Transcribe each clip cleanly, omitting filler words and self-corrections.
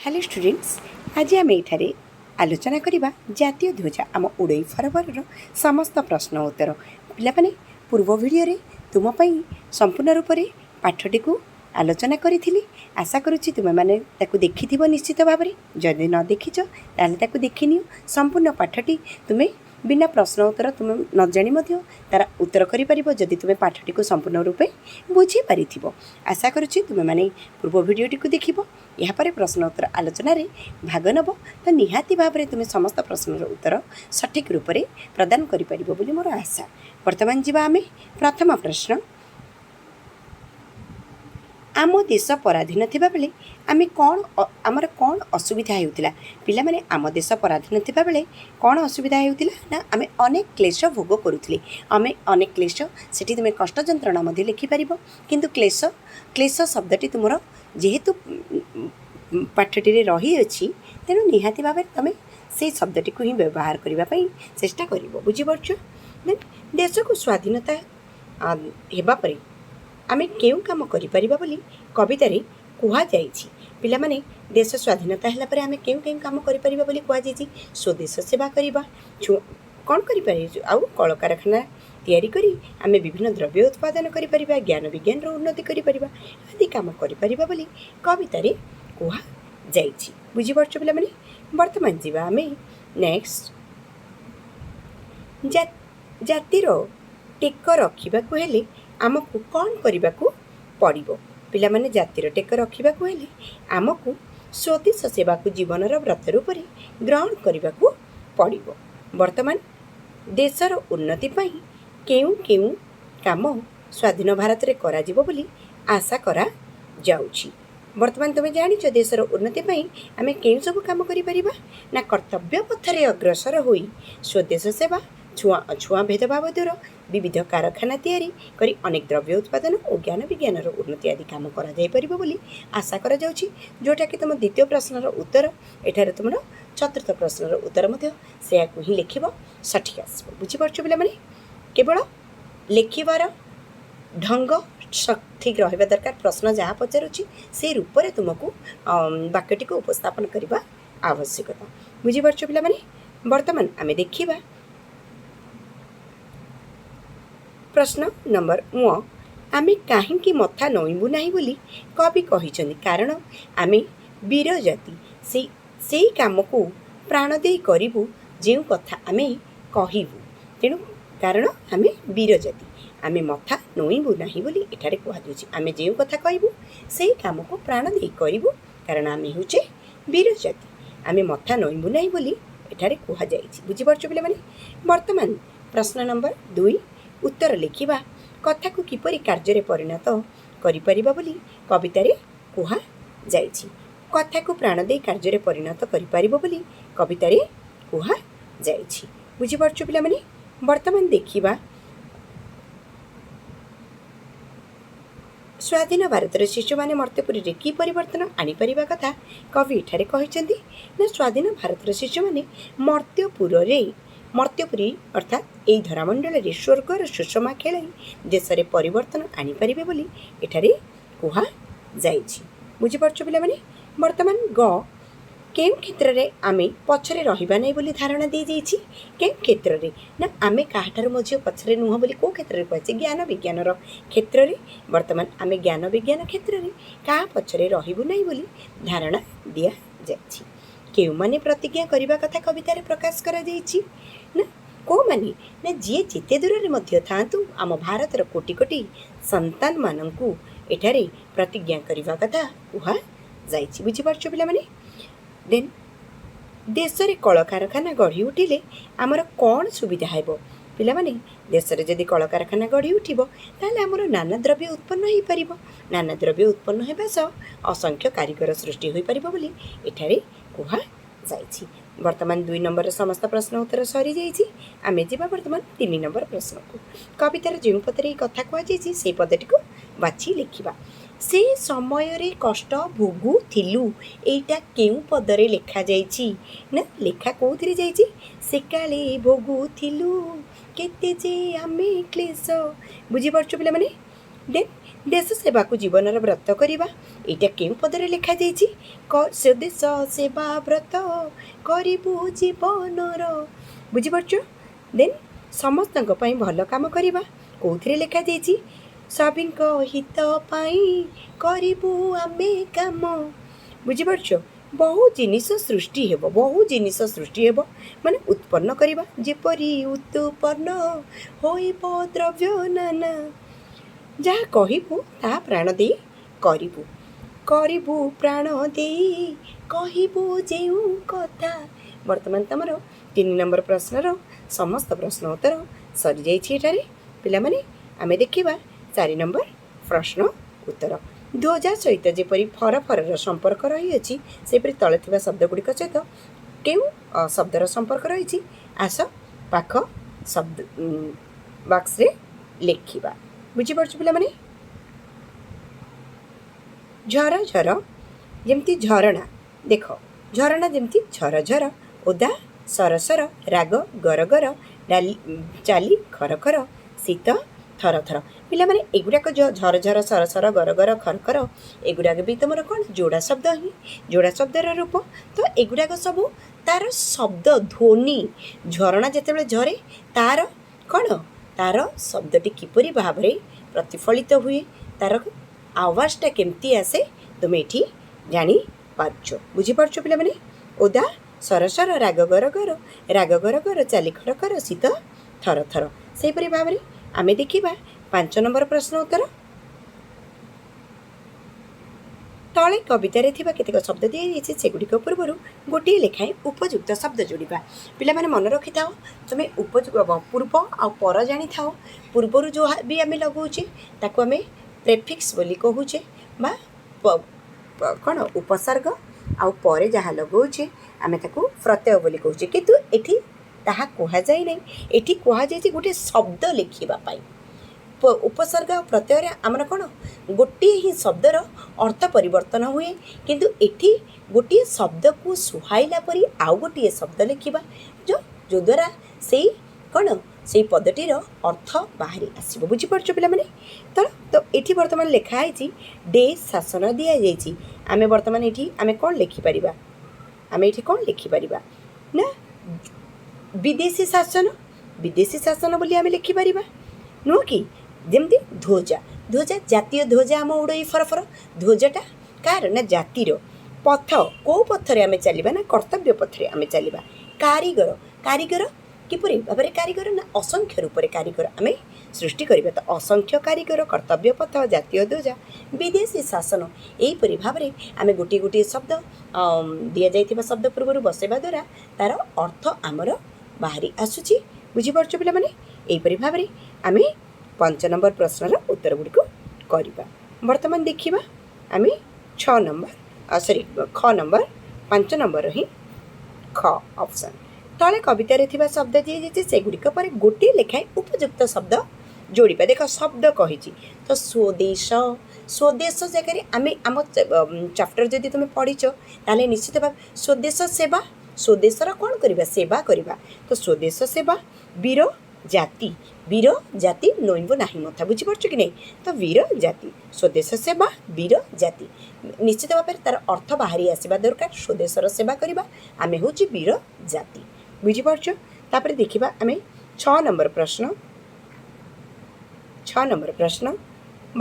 Hello students, आज आम ये आलोचना करवा जातीय ध्वज आम उड़ई फरवर समस्त प्रश्न उत्तर पे पूर्व भिडियो तुमप संपूर्ण रूप से पाठटी को आलोचना करी आशा करुच्ची तुम मैंने देखि निश्चित भाव में जदि न देखीच ताकि देखनी संपूर्ण पाठटी तुम्हें बिना प्रश्न उत्तर तुम न जाणी तार उत्तर कर जदि तुम्हें पाठटी को संपूर्ण रूपे बुझीपारि आशा करुच्ची तुम मैंने पूर्व भिडियोटी को देख यापर प्रश्न उत्तर आलोचन भाग नब तो निहाती भाव में तुम्हें समस्त प्रश्नर उत्तर सठिक रूप से प्रदान कर मोर आशा। वर्तमान जीवा आमे प्रथम प्रश्न। आम देश पराधीन थिबा बेले आमे कौन आमर कौन असुविधा होउतिला पिला माने आम देश पराधीन थिबा बेले कौन असुविधा होउतिला ना आमे अनेक क्लेश भोग करुथिले आमे अनेक क्लेश सेठी तुमे कष्ट जंत्रणा मध्ये लिखि परिबो किंतु क्लेश क्लेश शब्दटी तुमरो जेहेतु पाठटी रे रही अछि तेनु निहाती भाबे तमे से शब्दटी को ही व्यवहार करबा पई चेष्टा करिवो बुझि परछो। देश को स्वाधीनता हेबा परे आमे केउ काम करिपरिबा बोली कवितारे कुहा जाइछि पिला माने देश स्वाधीनता हला परे आमे केउ केउ काम करिपरिबा बोली कुहा जाइछि स्वदेश सेवा करिबा कौन करिपारि आउ कल कारखाना तैयारी करी आमे विभिन्न द्रव्य उत्पादन करिपरिबा ज्ञान विज्ञान रो उन्नति करिपरिबा आदि काम करिपरिबा बोली कवितारे कुहा जाइछि बुझि परछो पिला माने। वर्तमान जीवा आमे नेक्स्ट जातिर टेक रखिबाकु हेले आमको कौन करने पड़ो पिला माने जातिर टेक रखा आमको स्वदेश सेवा को जीवनर व्रत रूप में ग्रहण करने पड़ो। वर्तमान देशर उन्नति पाई केउ केउ काम स्वाधीन भारत रे करा जिवो बोली आशा करा जाउछि। वर्तमान तुम जानिछ देशर उन्नति पाई आमे केउ सब काम करि परिबा ना कर्तव्य पथरे अग्रसर होई स्वदेश सेवा छुआ भेदभाव दूर विविध कारखाना तैयारी करी अनेक द्रव्य उत्पादन और ज्ञान विज्ञान उन्नति आदि काम करा जाय परिबो बोली आशा करा जाउछि जोटा कि तुम द्वितीय प्रश्नर उत्तर एठारे तुमर चतुर्थ प्रश्नर उत्तर मध्य सेया को ही लिखिबो सठिक आसबो बुझि परछो पिला माने केवल लेखिबार ढंग ठीक रहिबा दरकार प्रश्न जहाँ पचारुछि से रूप में तुमको वाक्यटी को उपस्थापन करबा आवश्यकता बुझि परछो पिला माने। वर्तमान आमे देखिबा प्रश्न नंबर 1 आमे काहींकी मथा नईबू नाही बोली कवि कहिछन्ति कारण आमे वीर जाति से काम को प्राण दे करिबू जे कथा आमे कहिबू तेणु कारण आमे वीर जाति आमे मथा नईबू नाही बोली एठारे कहा जाउछि आमे जे कथा कहिबू से काम को प्राण दे करिबू कारण आमे होचे वीर जाति आमे मथा नईबू नाही बोली एठारे कहा जाइछि बुझि परछो पिला माने। वर्तमान प्रश्न नंबर 2 उत्तर लिखिबा कथा को किपरि कार्य रे परिणत करिपरिबा बोली कवितारे कुहा जाइछि कथा को प्राण दे कार्य रे परिणत करिपरिबो बोली कवितारे कुहा जाइछि बुझि परछो पिला माने। वर्तमान देखिबा स्वाधीन भारत शिशु माने मर्त्यपुरी रे की परिवर्तन आनी परिबा कथा कवि एठारे कहिसंती ना स्वाधीन भारत शिशु माने मर्त्यपुरी अर्थात यही धरामंडल रे स्वर्गर सुषमा खेलाई देश रे परिवर्तन आनी परिबे बोली एठारे कुहा जाइछि बुझि परछो पिला माने। वर्तमान ग केउ क्षेत्र रे आमे पछरे रहिबा नै बोली धारणा दे जाइछि केउ क्षेत्र रे ना आमे काहाठार मझियो पछरे नुह बोली को क्षेत्र रे कहछि ज्ञान विज्ञान रो क्षेत्र रे वर्तमान आमे ज्ञान विज्ञान क्षेत्र रे का पछरे रहिबु नै बोली धारणा दिया जाइछि केउ माने प्रतिज्ञा करबा कथा कविता रे प्रकाश करा जाइछि ना को माने ना जे जिते दूर रे मध्य थांतु आम भारत रो कोटि कोटि संतान माननकु एठारे प्रतिज्ञा करबा कथा कुहा जाइछि बुझि परछो पिला माने। देन देश रे कल कारखाना गढ़ी उठिले आमर कौन सुविधा हेबो पिला माने देश रे जदि कल कारखाना गढ़ी उठिबो ताले आमर नाना द्रव्य उत्पन्न होई परिबो नाना द्रव्य उत्पन्न हेबा सह असंख्य कारीगर सृष्टि होई परिबो बोली एठारे कुहा जाइछि। वर्तमान 2 नंबर समस्त प्रश्न उत्तर सरी जाइछि आमे जेबा वर्तमान 3 नंबर प्रश्न को कवितार जे पदरे कथा कुहा जाइछि से पदटी को बाछि लिखिबा से समय रे कष्ट भोगु थिलु एटा केउ पदरे लिखा जाइछि ना लेखा कोथिरे जाइछि से काले भोगु थिलु केते जे आमे क्लेश बुझि परछो पिला माने। देश सेवा को जीवनर व्रत करवा ଏଇଟା କେଉଁ ପଦରେ ଲେଖାଯାଇଛି? ସ୍ୱଦେଶ ସେବା ବ୍ରତ କରିବୁ ଜୀବନର। ବୁଝିପାରୁଛ? ଦେନ୍ ସମସ୍ତଙ୍କ ପାଇଁ ଭଲ କାମ କରିବା କେଉଁଥିରେ ଲେଖାଯାଇଛି? ସଭିଙ୍କ ହିତ ପାଇଁ କରିବୁ ଆମେ କାମ। ବୁଝିପାରୁଛ? ବହୁ ଜିନିଷ ସୃଷ୍ଟି ହେବ, ମାନେ ଉତ୍ପନ୍ନ କରିବା, ଯେପରି ଉତ୍ପନ୍ନ ହୋଇବ ଦ୍ରବ୍ୟ ନାନା। ଯାହା କହିବୁ ତାହା ପ୍ରାଣ ଦେଇ କରିବୁ, ପ୍ରାଣ ଦେଇ କହିବୁ ଯେଉଁ କଥା। ବର୍ତ୍ତମାନ ତମର 3 ନମ୍ବର ପ୍ରଶ୍ନର ସମସ୍ତ ପ୍ରଶ୍ନ ଉତ୍ତର ସରିଯାଇଛି ଏଠାରେ। ପିଲାମାନେ ଆମେ ଦେଖିବା 4 ନମ୍ବର ପ୍ରଶ୍ନ ଉତ୍ତର। ଧ୍ୱଜା ସହିତ ଯେପରି ଫରଫରର ସମ୍ପର୍କ ରହିଅଛି, ସେପରି ତଳେ ଥିବା ଶବ୍ଦଗୁଡ଼ିକ ସହିତ କେଉଁ ଶବ୍ଦର ସମ୍ପର୍କ ରହିଛି? ଆସ ପାଖ ଶବ୍ଦ ବାକ୍ସରେ ଲେଖିବା। ବୁଝିପାରୁଛୁ ପିଲାମାନେ? ଝର ଝର ଯେମିତି ଝରଣା, ଦେଖ ଝରଣା ଯେମିତି ଝରଝର, ଓଦା ସରସର, ରାଗ ଗରଗର, ଚାଲି ଖରଖର, ଶୀତ ଥରଥର। ପିଲାମାନେ ଏଗୁଡ଼ାକ ଝରଝର, ସରସର, ଗରଗର, ଖରଖର ଏଗୁଡ଼ାକ ବି ତୁମର କ'ଣ ଯୋଡ଼ା ଶବ୍ଦ ହିଁ, ଯୋଡ଼ା ଶବ୍ଦର ରୂପ। ତ ଏଗୁଡ଼ାକ ସବୁ ତା'ର ଶବ୍ଦ ଧ୍ୱନି, ଝରଣା ଯେତେବେଳେ ଝରେ ତା'ର କ'ଣ, ତା'ର ଶବ୍ଦଟି କିପରି ଭାବରେ ପ୍ରତିଫଳିତ ହୁଏ, ତା'ର ଆୱାଜଟା କେମିତି ଆସେ, ତୁମେ ଏଠି ଜାଣିପାରୁଛ। ବୁଝିପାରୁଛ ପିଲାମାନେ? ଓଦା ସରସର, ରାଗ ଗରଗର, ଚାଲି ଖରଖର, ଶୀତ ଥରଥର। ସେହିପରି ଭାବରେ ଆମେ ଦେଖିବା 5 ନମ୍ବର ପ୍ରଶ୍ନ ଉତ୍ତର। ତଳେ କବିତାରେ ଥିବା କେତେକ ଶବ୍ଦ ଦିଆଯାଇଛି, ସେଗୁଡ଼ିକ ପୂର୍ବରୁ ଗୋଟିଏ ଲେଖାଏଁ ଉପଯୁକ୍ତ ଶବ୍ଦ ଯୋଡ଼ିବା। ପିଲାମାନେ ମନେ ରଖିଥାଅ, ତୁମେ ପୂର୍ବ ଆଉ ପର ଜାଣିଥାଅ। ପୂର୍ବରୁ ଯାହା ବି ଆମେ ଲଗାଉଛେ ତାକୁ ଆମେ ପ୍ରେଫିକ୍ସ ବୋଲି କହୁଛେ, ବା କ'ଣ ଉପସର୍ଗ, ଆଉ ପରେ ଯାହା ଲଗାଉଛେ ଆମେ ତାକୁ ପ୍ରତ୍ୟୟ ବୋଲି କହୁଛେ। କିନ୍ତୁ ଏଠି ତାହା କୁହାଯାଇ ନାହିଁ, ଏଠି କୁହାଯାଇଛି ଗୋଟିଏ ଶବ୍ଦ ଲେଖିବା ପାଇଁ। ଉପସର୍ଗ ଆଉ ପ୍ରତ୍ୟୟରେ ଆମର କ'ଣ ଗୋଟିଏ ହିଁ ଶବ୍ଦର ଅର୍ଥ ପରିବର୍ତ୍ତନ ହୁଏ, କିନ୍ତୁ ଏଠି ଗୋଟିଏ ଶବ୍ଦକୁ ସୁହାଇଲା ପରି ଆଉ ଗୋଟିଏ ଶବ୍ଦ ଲେଖିବା, ଯଦ୍ୱାରା ସେଇ କ'ଣ ସେଇ ପଦଟିର ଅର୍ଥ ବାହାରି ଆସିବ। ବୁଝିପାରୁଛ ପିଲାମାନେ? ତ ଏଠି ବର୍ତ୍ତମାନ ଲେଖା ହେଇଛି ଡେ ଶାସନ ଦିଆଯାଇଛି। ଆମେ ବର୍ତ୍ତମାନ ଏଠି ଆମେ କ'ଣ ଲେଖିପାରିବା? ଆମେ ଏଠି କ'ଣ ଲେଖିପାରିବା ନା ବିଦେଶୀ ଶାସନ ବୋଲି ଆମେ ଲେଖିପାରିବା, ନୁହଁ କି? ଯେମିତି ଧ୍ୱଜା ଜାତୀୟ ଧ୍ୱଜା ଆମ ଉଡ଼େଇ ଫରଫର। ଧ୍ୱଜାଟା କାହାର? ନା ଜାତିର। ପଥ, କେଉଁ ପଥରେ ଆମେ ଚାଲିବା? ନା କର୍ତ୍ତବ୍ୟ ପଥରେ ଆମେ ଚାଲିବା। କାରିଗର କିପରି ଭାବରେ କାରିଗର? ନା ଅସଂଖ୍ୟ ରୂପରେ କାରିଗର ଆମେ ସୃଷ୍ଟି କରିବା। ତ ଅସଂଖ୍ୟ କାରିଗର, କର୍ତ୍ତବ୍ୟ ପଥ, ଜାତୀୟ ଧ୍ୱଜା, ବିଦେଶୀ ଶାସନ, ଏହିପରି ଭାବରେ ଆମେ ଗୋଟିଏ ଶବ୍ଦ ଦିଆଯାଇଥିବା ଶବ୍ଦ ପୂର୍ବରୁ ବସାଇବା ଦ୍ୱାରା ତା'ର ଅର୍ଥ ଆମର ବାହାରି ଆସୁଛି। ବୁଝିପାରୁଛ ପିଲାମାନେ? ଏହିପରି ଭାବରେ ଆମେ 5 ନମ୍ବର ପ୍ରଶ୍ନର ଉତ୍ତର ଗୁଡ଼ିକୁ କରିବା। ବର୍ତ୍ତମାନ ଦେଖିବା ଆମେ 6 ନମ୍ବର 5 ନମ୍ବର ହିଁ ଖ ଅପସନ୍। ତଳେ କବିତାରେ ଥିବା ଶବ୍ଦ ଦିଆଯାଇଛି, ସେଗୁଡ଼ିକ ପରେ ଗୋଟିଏ ଲେଖାଏଁ ଉପଯୁକ୍ତ ଶବ୍ଦ ଯୋଡ଼ିବା। ଦେଖ ଶବ୍ଦ କହିଛି, ତ ସ୍ୱଦେଶ ଜାଗାରେ ଆମେ ଆମ ଚାପ୍ଟର ଯଦି ତୁମେ ପଢ଼ିଛ ତାହେଲେ ନିଶ୍ଚିତ ଭାବେ ସ୍ୱଦେଶ ସେବା, ସ୍ୱଦେଶର କ'ଣ କରିବା? ସେବା କରିବା। ତ ସ୍ୱଦେଶ ସେବା, ବୀର ଜାତି ନୋଇବ ନାହିଁ ମଥା। ବୁଝିପାରୁଛ କି ନାହିଁ? ତ ବୀର ଜାତି, ସ୍ୱଦେଶ ସେବା, ବୀର ଜାତି, ନିଶ୍ଚିତ ଭାବରେ ତା'ର ଅର୍ଥ ବାହାରି ଆସିବା ଦରକାର। ସ୍ୱଦେଶର ସେବା କରିବା, ଆମେ ହେଉଛି ବୀର ଜାତି। ବୁଝିପାରୁଛ? ତାପରେ ଦେଖିବା ଆମେ 6 ନମ୍ବର ପ୍ରଶ୍ନ।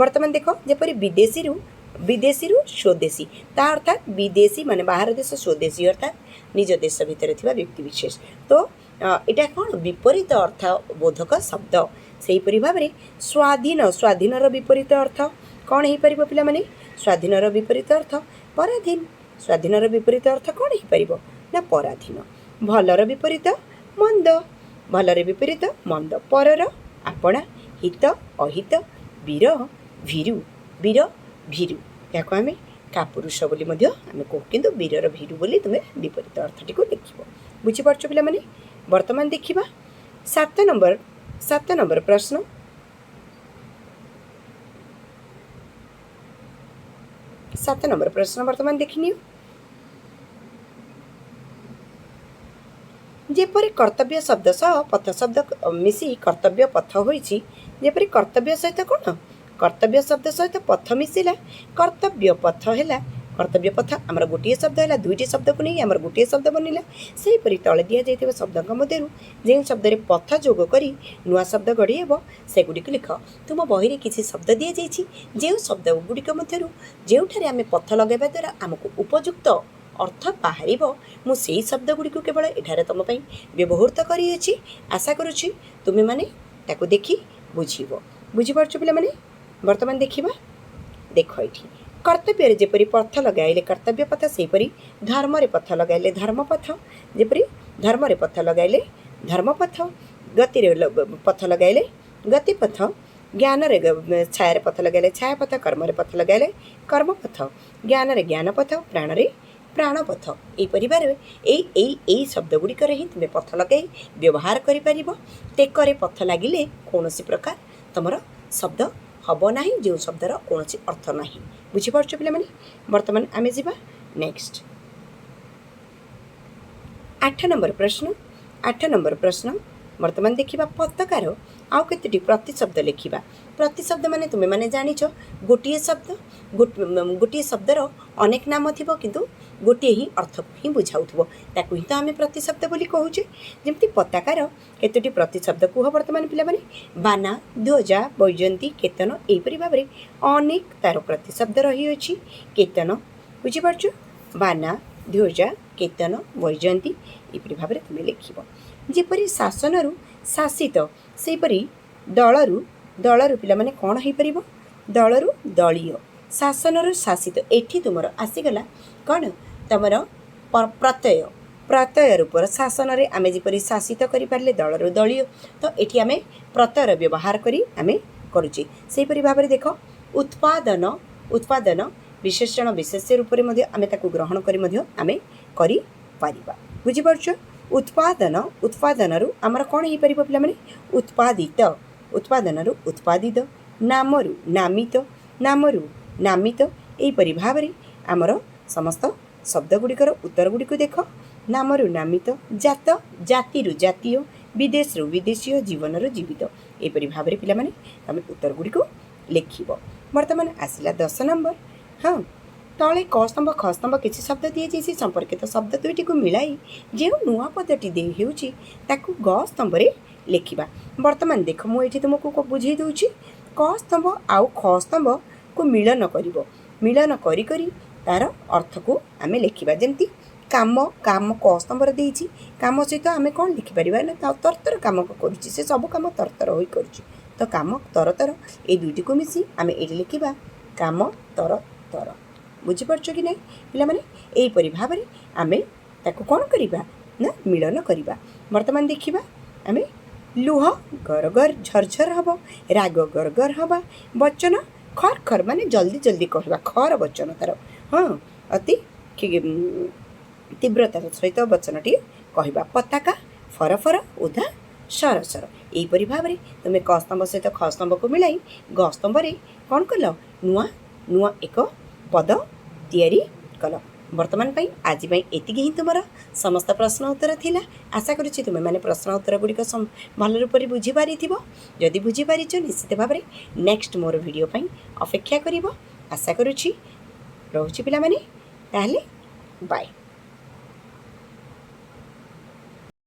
ବର୍ତ୍ତମାନ ଦେଖ, ଯେପରି ବିଦେଶୀରୁ ସ୍ୱଦେଶୀ, ତା ଅର୍ଥାତ୍ ବିଦେଶୀ ମାନେ ବାହାର ଦେଶ, ସ୍ୱଦେଶୀ ଅର୍ଥାତ୍ ନିଜ ଦେଶ ଭିତରେ ଥିବା ବ୍ୟକ୍ତିବିଶେଷ। ତ ଏଇଟା କ'ଣ ବିପରୀତ ଅର୍ଥ ବୋଧକ ଶବ୍ଦ। ସେହିପରି ଭାବରେ ସ୍ୱାଧୀନର ବିପରୀତ ଅର୍ଥ କ'ଣ ହେଇପାରିବ ପିଲାମାନେ? ସ୍ୱାଧୀନର ବିପରୀତ ଅର୍ଥ ପରାଧୀନ। ସ୍ୱାଧୀନର ବିପରୀତ ଅର୍ଥ କ'ଣ ହେଇପାରିବ? ନା ପରାଧୀନ। ଭଲର ବିପରୀତ ମନ୍ଦ। ପରର ଆପଣା, ହିତ ଅହିତ, ବୀର ଭୀରୁ। ଏହାକୁ ଆମେ କାପୁରୁଷ ବୋଲି ମଧ୍ୟ ଆମେ କହୁ, କିନ୍ତୁ ବୀରର ଭୀରୁ ବୋଲି ତୁମେ ବିପରୀତ ଅର୍ଥଟିକୁ ଲେଖିବ। ବୁଝିପାରୁଛ ପିଲାମାନେ? ବର୍ତ୍ତମାନ ଦେଖିବା 7 ନମ୍ବର ପ୍ରଶ୍ନ। ବର୍ତ୍ତମାନ ଦେଖିନିଅ। ଯେପରି କର୍ତ୍ତବ୍ୟ ଶବ୍ଦ ସହ ପଥ ଶବ୍ଦ ମିଶି କର୍ତ୍ତବ୍ୟ ପଥ ହୋଇଛି, ଯେପରି କର୍ତ୍ତବ୍ୟ ସହିତ କ'ଣ कर्तव्य शब्द सहित पथ मिसिला कर्तव्य पथ है कर्तव्य पथ आमर गोटे शब्द है दुईटी शब्द को नहीं आमर गोटे शब्द बनला से परी तले दि जाइए शब्द मध्य जो शब्द पथ जोग कर नुआ शब्द गढ़ी हे सेगुड़ी लिख तुम बही किसी शब्द दि जाइए जो शब्द गुड़िक मध्य जो आम पथ लगेवा द्वारा आमको उपयुक्त अर्थ बाहर मुझे शब्द गुड़िक केवल एठारे तुम व्यवहृत करी आशा करुच्ची तुम्हें मैंने ताको देखी बुझीपार पिला माने बर्तमान देखा देख ये कर्तव्य जेपरी पथ लगाइले कर्तव्य पथ सेपरी धर्म पथ लगाइले धर्मपथ जेपरी धर्म पथ लगाइले धर्मपथ गति पथ लगाइले गतिपथ ज्ञान छाया पथ लगाइले छायापथ कर्म पथ लगाइले कर्मपथ ज्ञान ज्ञानपथ प्राण प्राणपथ यही शब्द गुड़िक ही तुम्हें पथ लगे व्यवहार कर पथ लगिले कौन प्रकार तुम शब्द हम ना जो शब्दर कौन अर्थ ना बुझीपार पे बर्तमान आम जा नेक्स्ट 8 नंबर प्रश्न बर्तमान देखा पताकार आउ कतोटी प्रतिशब्द लिखा प्रतिशब्द माने तुम्हें माने जानिछ गोटे शब्दर अनेक नाम थी किंतु गोटे ही अर्थ को ही बुझाऊ ताकू ही तो आम प्रतिशब्द बोली कहूचे जमती पताकार कतोटी प्रतिशब्द कुह बर्तमान पिला माने बाना ध्वजा वैजयंती केतन यहीपरि भाव में अनेक तार प्रतिशब्द रही अछि केतन बुझीपार बाना ध्वजा केतन वैजयंती यहीपरि भाव में तुम्हें लिख जेपरी शासन शासित सेपरी दलरू दलरू पिला माने कौन हो पार दलरू दलीय शासन शासित एठी तुमर आसीगला कौन तुम प्रत्यय प्रत्यय रूपर शासन रे आमे जेपरी शासित करि पारले दलरू दलीय तो एठी आमे प्रत्यय व्यवहार करी आमे करूची सेपरी भाव में देख उत्पादन उत्पादन विशेषण विशेष्य रूप में आमे ताकू ग्रहण करी मध्य आमे करि पारिबा बुझिपारछ उत्पादन उत्पादन आमर कौन हो पार पिला माने उत्पादित उत्पादन उत्पादित नामरू नामित नामरू नामित यहीपरि भाव में आमर समस्त शब्द गुड़िकर उत्तर गुड़िक देख नामरू नामित जात जाति जातीय विदेश विदेशीय जीवन जीवित यहीपरि भाव में पिला माने तमे उत्तर गुड़िक लिख बर्तमान आसला 10 नंबर हाँ तले क स्तंभ ख स्तंभ किसी शब्द दी जाइए संपर्कित शब्द दुईटी को मिलाई जो नुआ पदटी दे होउची ताकू ग स्तंभ रे लिखिबा बर्तमान देख मुझे तुमको बुझे दूची क स्तंभ आउ ख स्तंभ को मिलन करिवो मिलन करी करी तार अर्थ को आमे लिखिबा जेमती काम काम क स्तंभ रे देइची काम सहित आमे कौन लिखि परिबा ना तरतर काम करूची से सब काम तरतर होई करूची तो काम तरतर ए दुईटी को मिसी आमे एठी लिखिबा काम तरतर बुझीपार कि नहीं पिला माने यहीपरि भाव में आमे ताको कौन करिबा ना मिलन करिबा वर्तमान देखिबा आमे लुह गरगर झरझर हब राग गरगर हवा वचन खर खर माने जल्दी जल्दी कहवा खर वचन तार हाँ अति तीव्रतार सहित वचनटी कहवा पताका फर फर उधा सर सर यहीपरि भाव में तुम्हें क स्तंभ सहित ख स्तंभ को मिलाई ग स्तंभ रे कौन कल नुआ नुआ एक पद तैयारी कल वर्तमान पाई आज एतिक ही तुम समस्त प्रश्न उत्तर थिला आशा करुच्ची तुम्हें मैंने प्रश्न उत्तर गुड़िक भल रूप से बुझीपारी जदि बुझीपारी निश्चित भाव में नेक्स्ट मोर वीडियो पाई अपेक्षा करिवो आशा करुच्ची रोची पिला माने ताहले बाय।